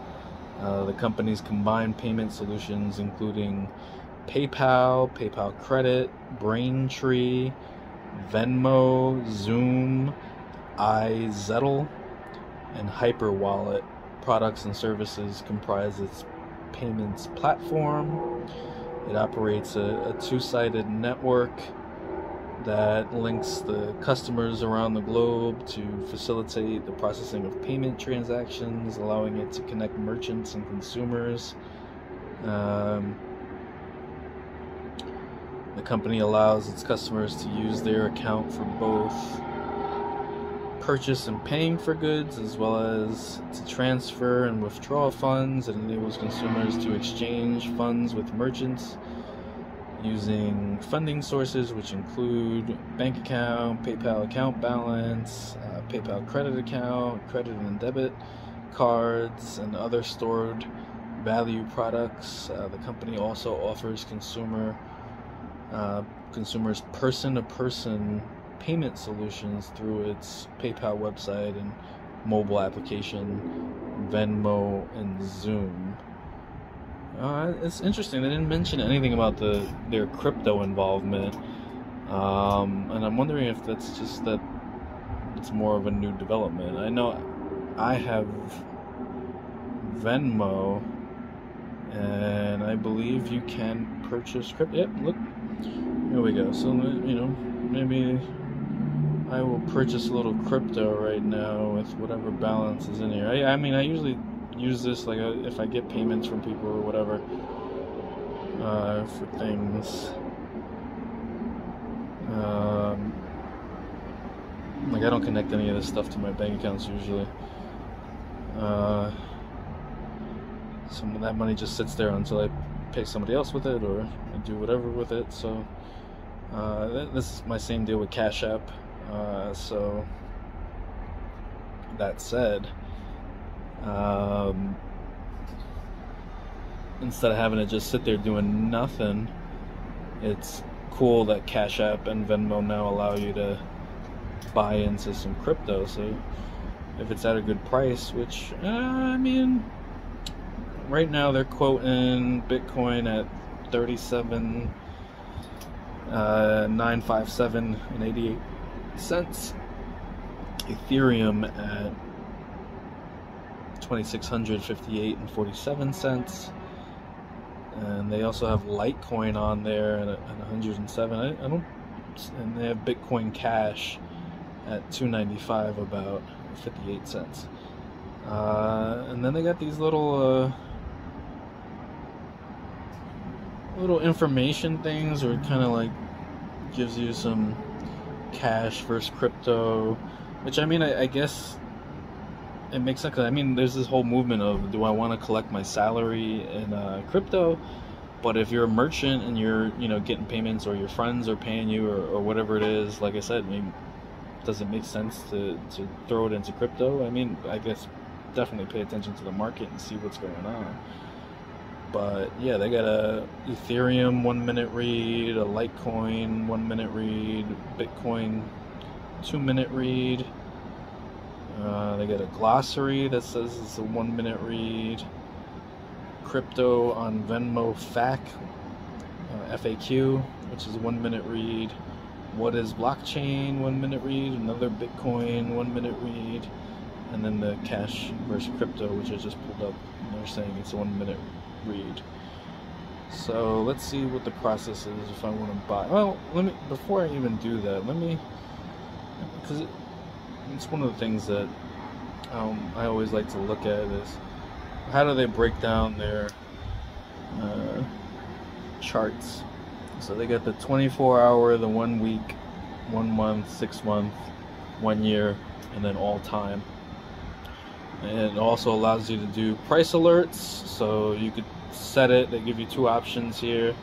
The company's combined payment solutions including PayPal, PayPal Credit, Braintree, Venmo, Zoom, iZettle, and Hyperwallet products and services comprise its payments platform. It operates a two-sided network that links the customers around the globe to facilitate the processing of payment transactions, allowing it to connect merchants and consumers. The company allows its customers to use their account for both purchase and paying for goods, as well as to transfer and withdraw funds. It enables consumers to exchange funds with merchants using funding sources, which include bank account, PayPal account balance, PayPal credit account, credit and debit cards, and other stored value products. The company also offers consumers person-to-person payment solutions through its PayPal website and mobile application, Venmo, and Zoom. It's interesting. They didn't mention anything about their crypto involvement, and I'm wondering if that's just that it's more of a new development. I know I have Venmo, and I believe you can purchase crypto. Yep, look, here we go. So maybe I will purchase a little crypto right now with whatever balance is in here. I mean, I usually use this like if I get payments from people or whatever for things. Like I don't connect any of this stuff to my bank accounts usually. Some of that money just sits there until I pay somebody else with it or I do whatever with it. So this is my same deal with Cash App. So that said, instead of having to just sit there doing nothing, it's cool that Cash App and Venmo now allow you to buy into some crypto. So if it's at a good price, which I mean, right now they're quoting Bitcoin at 37,957 and 88 cents, Ethereum at 2,658 and 47 cents, and they also have Litecoin on there at 107. I don't, and they have Bitcoin Cash at 295, about 58 cents. And then they got these little information things, or kind of like gives you some cash versus crypto, which I mean, I guess it makes sense. I mean, there's this whole movement of, do I want to collect my salary in crypto? But if you're a merchant and you're getting payments, or your friends are paying you, or whatever it is, like I said, I mean, does it make sense to throw it into crypto? I mean, I guess definitely pay attention to the market and see what's going on. But yeah, they got a Ethereum 1 minute read, a Litecoin 1 minute read, Bitcoin 2 minute read. They got a glossary that says it's a 1 minute read. Crypto on Venmo FAQ, which is a 1 minute read. What is blockchain? 1 minute read. Another Bitcoin 1 minute read. And then the cash versus crypto, which I just pulled up, and they're saying it's a 1 minute read. So let's see what the process is if I want to buy. Well, before I even do that, because it's one of the things that I always like to look at is, how do they break down their charts? So they got the 24-hour, the 1 week, 1 month, 6 month, 1 year, and then all time. And it also allows you to do price alerts, so you could set it. They give you two options here.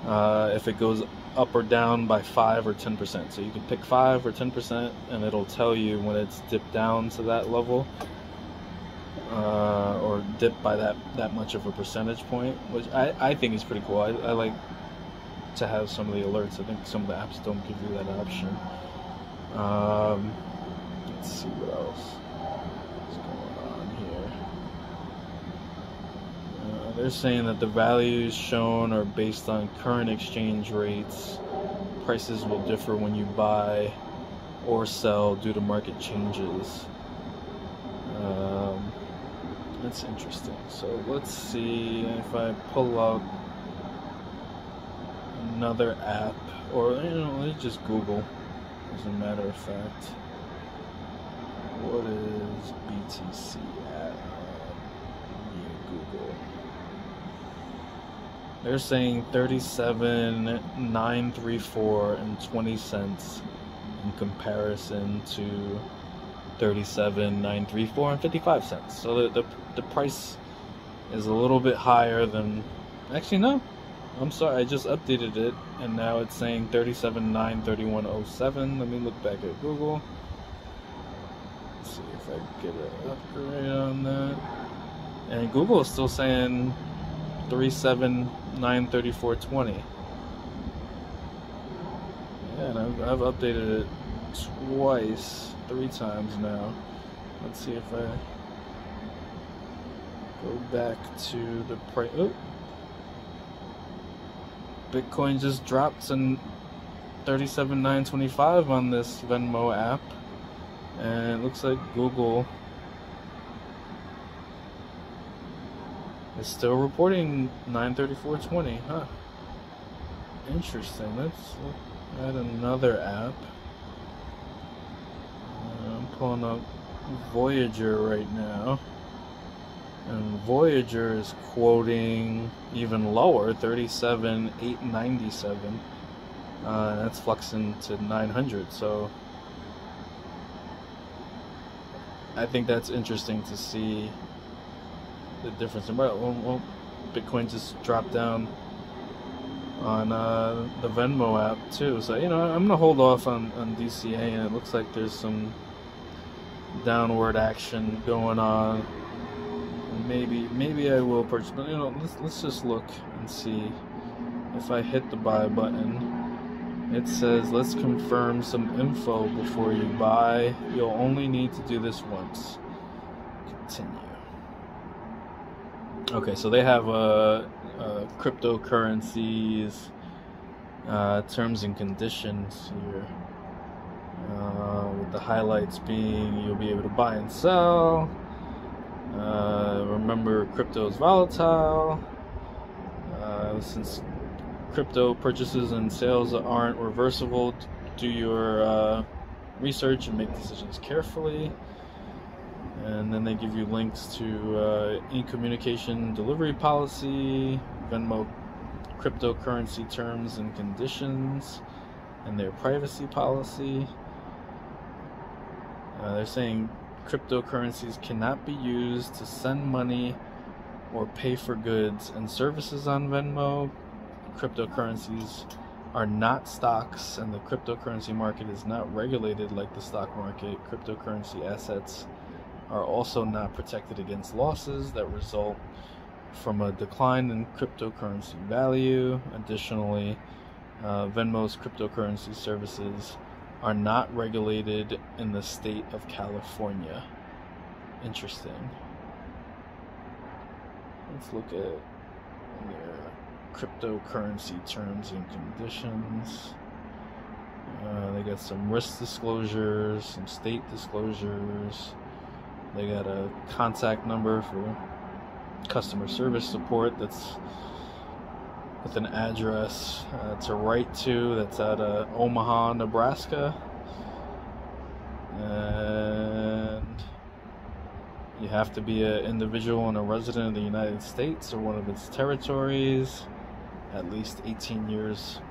If it goes up or down by 5 or 10%. So you can pick 5 or 10%, and it'll tell you when it's dipped down to that level, or dipped by that much of a percentage point, which I think is pretty cool. I like to have some of the alerts. I think some of the apps don't give you that option. Let's see what else is going on here. They're saying that the values shown are based on current exchange rates. Prices will differ when you buy or sell due to market changes. That's interesting. So let's see if I pull up another app, or let's just Google, as a matter of fact. What is BTC at? Google. They're saying 37,934 and 20 cents in comparison to 37,934 and 55 cents. So the price is a little bit higher than. Actually, no. I'm sorry. I just updated it, and now it's saying 37,931.07. Let me look back at Google. Let's see if I can get an upgrade on that. And Google is still saying 37,934.20. Yeah, and I've updated it three times now. Let's see if I go back to the price. Oh, Bitcoin just dropped to 37,925 on this Venmo app, and it looks like Google is still reporting 934.20. Huh. Interesting. Let's look at another app. I'm pulling up Voyager right now, and Voyager is quoting even lower, 37,897. That's fluxing to 900. So I think that's interesting to see the difference. Well, Bitcoin just dropped down on the Venmo app too. So I'm gonna hold off on DCA, and it looks like there's some downward action going on. Maybe I will purchase, but let's just look and see. If I hit the buy button, it says let's confirm some info before you buy. You'll only need to do this once. Continue. Okay, so they have cryptocurrencies terms and conditions here, with the highlights being you'll be able to buy and sell. Remember, crypto is volatile. Since crypto purchases and sales aren't reversible, do your research and make decisions carefully. And then they give you links to e-communication delivery policy, Venmo cryptocurrency terms and conditions, and their privacy policy. They're saying cryptocurrencies cannot be used to send money or pay for goods and services on Venmo. Cryptocurrencies are not stocks, and the cryptocurrency market is not regulated like the stock market. Cryptocurrency assets are also not protected against losses that result from a decline in cryptocurrency value. Additionally, Venmo's cryptocurrency services are not regulated in the state of California. Interesting. Let's look at their cryptocurrency terms and conditions. They got some risk disclosures, some state disclosures. They got a contact number for customer service support that's with an address to write to that's at Omaha, Nebraska. And you have to be an individual and a resident of the United States or one of its territories, at least 18 years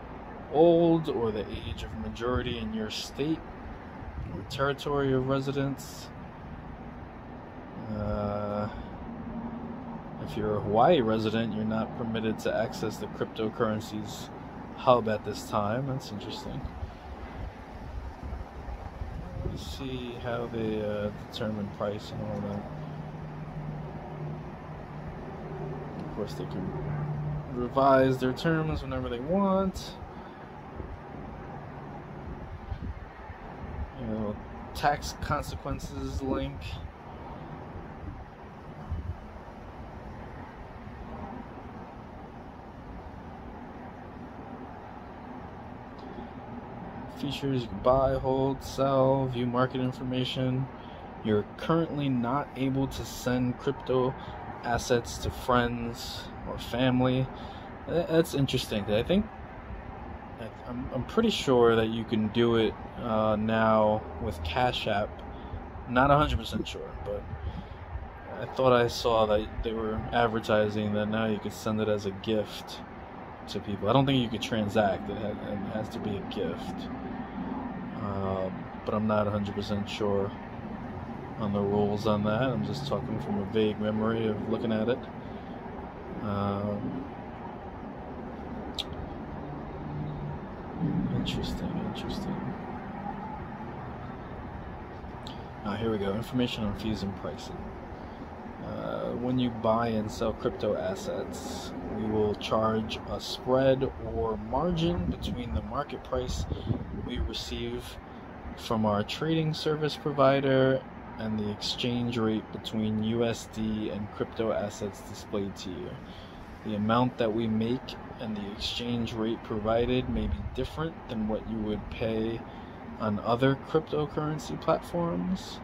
old, or the age of majority in your state or territory of residence. If you're a Hawaii resident, you're not permitted to access the cryptocurrencies hub at this time. That's interesting. Let's see how they determine price and all that. Of course, they can revise their terms whenever they want. Tax consequences link. Features: you can buy, hold, sell, view market information. You're currently not able to send crypto assets to friends or family. That's interesting. I think I'm pretty sure that you can do it now with Cash App. Not 100% sure, but I thought I saw that they were advertising that now you could send it as a gift to people. I don't think you could transact. It has to be a gift. But I'm not 100% sure on the rules on that. I'm just talking from a vague memory of looking at it. Interesting. Here we go. Information on fees and pricing. When you buy and sell crypto assets, we will charge a spread or margin between the market price we receive from our trading service provider and the exchange rate between USD and crypto assets displayed to you. The amount that we make and the exchange rate provided may be different than what you would pay on other cryptocurrency platforms.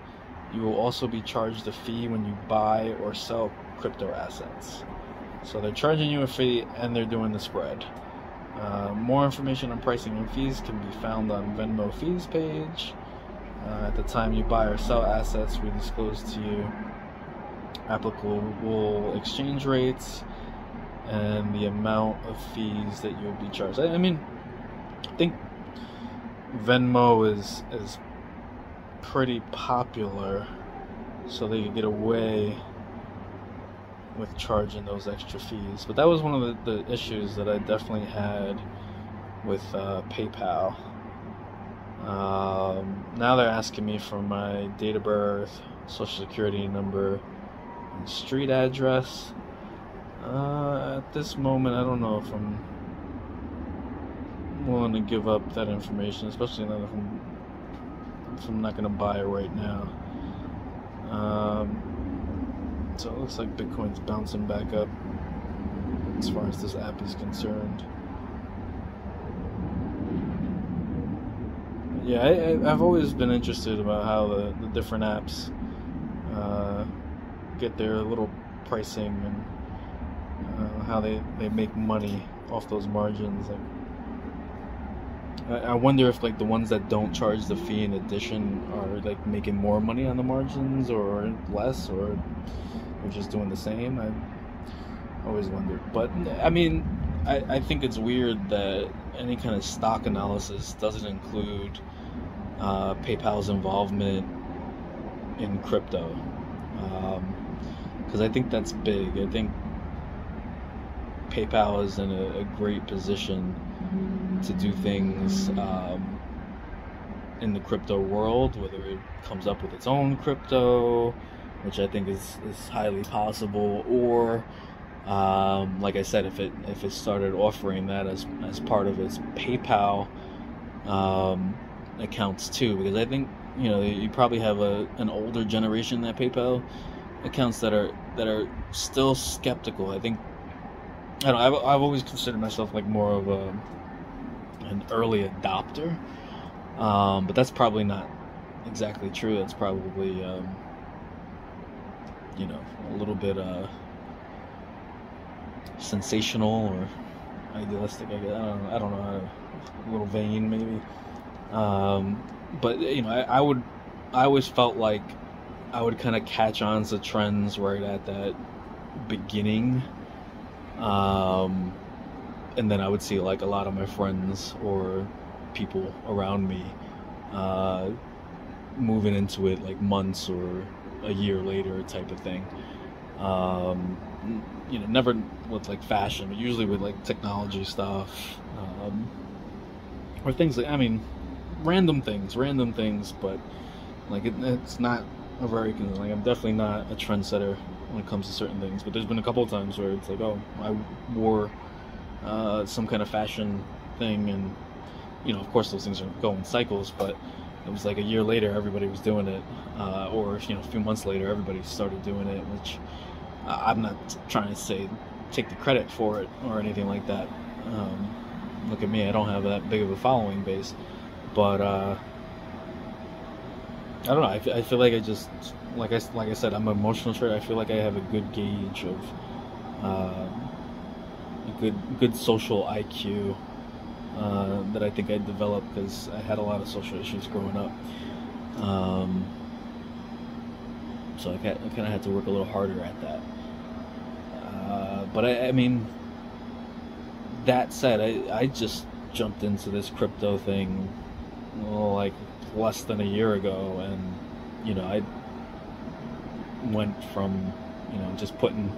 You will also be charged a fee when you buy or sell crypto assets. So they're charging you a fee and they're doing the spread. More information on pricing and fees can be found on Venmo fees page. At the time you buy or sell assets, we disclose to you applicable exchange rates and the amount of fees that you'll be charged. I mean, I think Venmo is pretty popular, so they could get away with charging those extra fees. But that was one of the issues that I definitely had with PayPal. Now they're asking me for my date of birth, social security number, and street address. At this moment, I don't know if I'm willing to give up that information, especially not if I'm not going to buy it right now. So it looks like Bitcoin's bouncing back up as far as this app is concerned. Yeah, I've always been interested about how the different apps get their little pricing and how they make money off those margins. I wonder if like the ones that don't charge the fee in addition are like making more money on the margins or less, or they're just doing the same. I always wondered. But I mean, I think it's weird that any kind of stock analysis doesn't include PayPal's involvement in crypto, because I think that's big. I think PayPal is in a great position to do things in the crypto world, whether it comes up with its own crypto, which I think is highly possible, or like I said, if it started offering that as part of its PayPal accounts too, because I think you probably have an older generation that PayPal accounts that are still skeptical. I've always considered myself like more of an early adopter, but that's probably not exactly true. That's probably a little bit sensational or idealistic, I guess. I don't know, a little vain maybe. But I always felt like I would kind of catch on to trends right at that beginning, and then I would see like a lot of my friends or people around me moving into it like months or a year later type of thing. Never with like fashion, but usually with like technology stuff, or things like, random things, but like it's not a very, like, I'm definitely not a trendsetter when it comes to certain things, but there's been a couple of times where it's like, oh, I wore some kind of fashion thing, and of course those things are going in cycles, but it was like a year later everybody was doing it, or a few months later everybody started doing it, which I'm not trying to say take the credit for it or anything like that. Look at me, I don't have that big of a following base, but I don't know, I feel like I just, like I said, I'm an emotional trader. I feel like I have a good gauge of a good social IQ, that I think I developed because I had a lot of social issues growing up. So I kind of had to work a little harder at that. But I mean, that said, I just jumped into this crypto thing, well, like less than a year ago, and I went from just putting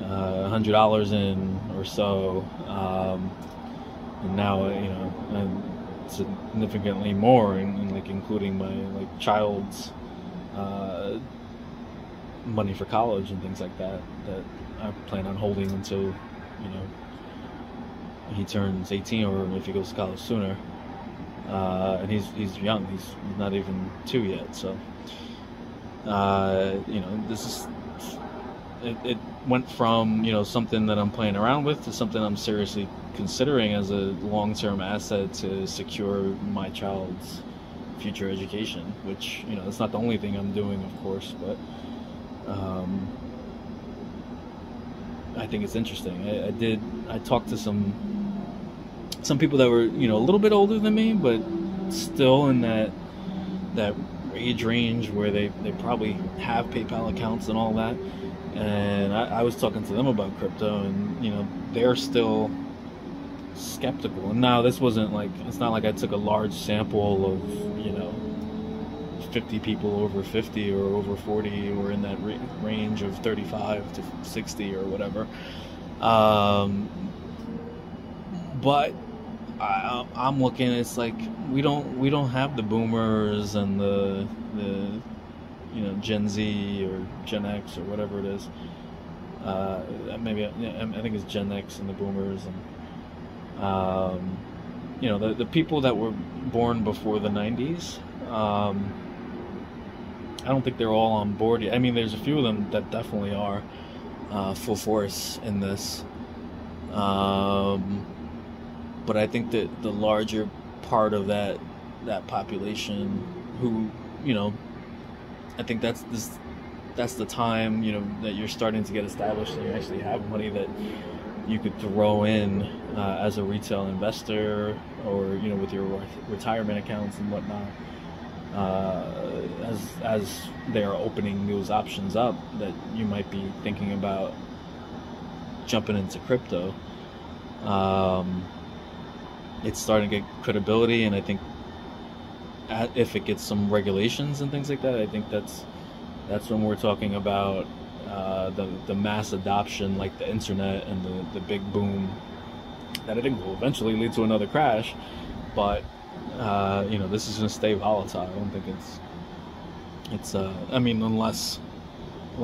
$100 in or so, and now I'm significantly more, and like including my like child's money for college and things like that I plan on holding until he turns 18, or if he goes to college sooner. And he's young. He's not even 2 yet. So this is it went from something that I'm playing around with to something I'm seriously considering as a long-term asset to secure my child's future education, which it's not the only thing I'm doing, of course, but I think it's interesting. I talked to some people that were a little bit older than me, but still in that age range where they probably have PayPal accounts and all that. And I was talking to them about crypto, and they're still skeptical. And now this wasn't like, it's not like I took a large sample of 50 people over 50 or over 40 or in that range of 35 to 60 or whatever. But I'm looking, it's like we don't have the boomers and the Gen Z or Gen X or whatever it is. Maybe I think it's Gen X and the boomers, and the people that were born before the 90s. I don't think they're all on board yet. I mean, there's a few of them that definitely are full force in this. But I think that the larger part of that population, who I think that's the time that you're starting to get established and you actually have money that you could throw in as a retail investor, or with your retirement accounts and whatnot, as they are opening those options up, that you might be thinking about jumping into crypto. It's starting to get credibility, and I think if it gets some regulations and things like that, I think that's when we're talking about the mass adoption, like the internet and the big boom, that I think will eventually lead to another crash. But this is going to stay volatile. I don't think it's I mean, unless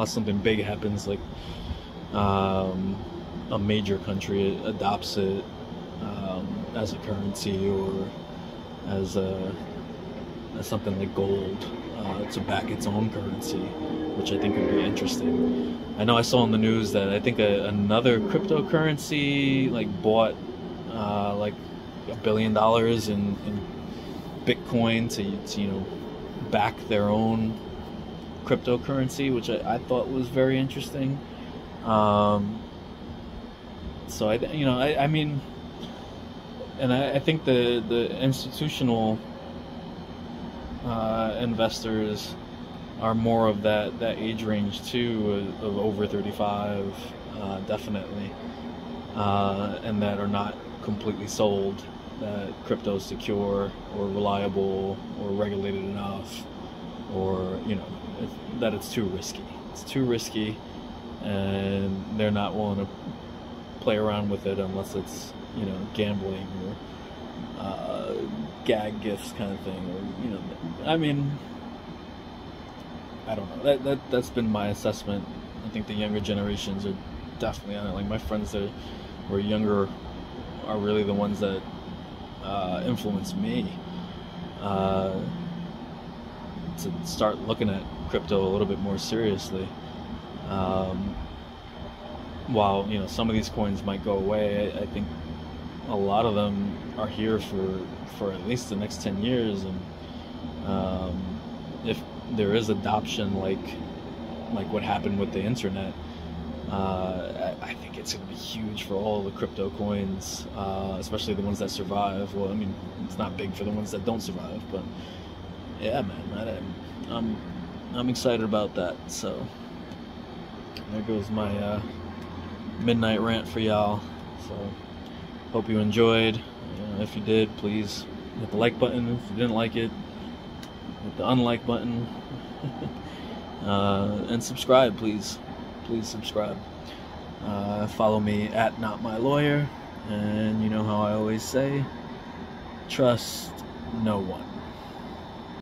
something big happens, like a major country adopts it as a currency, or as something like gold to back its own currency, which I think would be interesting. I know I saw in the news that I think another cryptocurrency like bought like $1 billion in Bitcoin to back their own cryptocurrency, which I thought was very interesting. So I mean, and I think the institutional investors are more of that age range too, of over 35, definitely, and that are not completely sold that crypto is secure or reliable or regulated enough, or that it's too risky. It's too risky, and they're not willing to play around with it unless it's gambling or gag gifts kind of thing, or I mean, I don't know. That's been my assessment. I think the younger generations are definitely on it. Like my friends that were younger are really the ones that influenced me to start looking at crypto a little bit more seriously. While some of these coins might go away, I think a lot of them are here for at least the next 10 years, and if there is adoption like what happened with the internet, I think it's going to be huge for all the crypto coins, especially the ones that survive. Well, I mean, it's not big for the ones that don't survive, but yeah, man, I'm excited about that. So there goes my midnight rant for y'all. So hope you enjoyed. If you did, please hit the like button. If you didn't like it, hit the unlike button. And subscribe, please. Please subscribe. Follow me at Not My Lawyer. And you know how I always say, trust no one.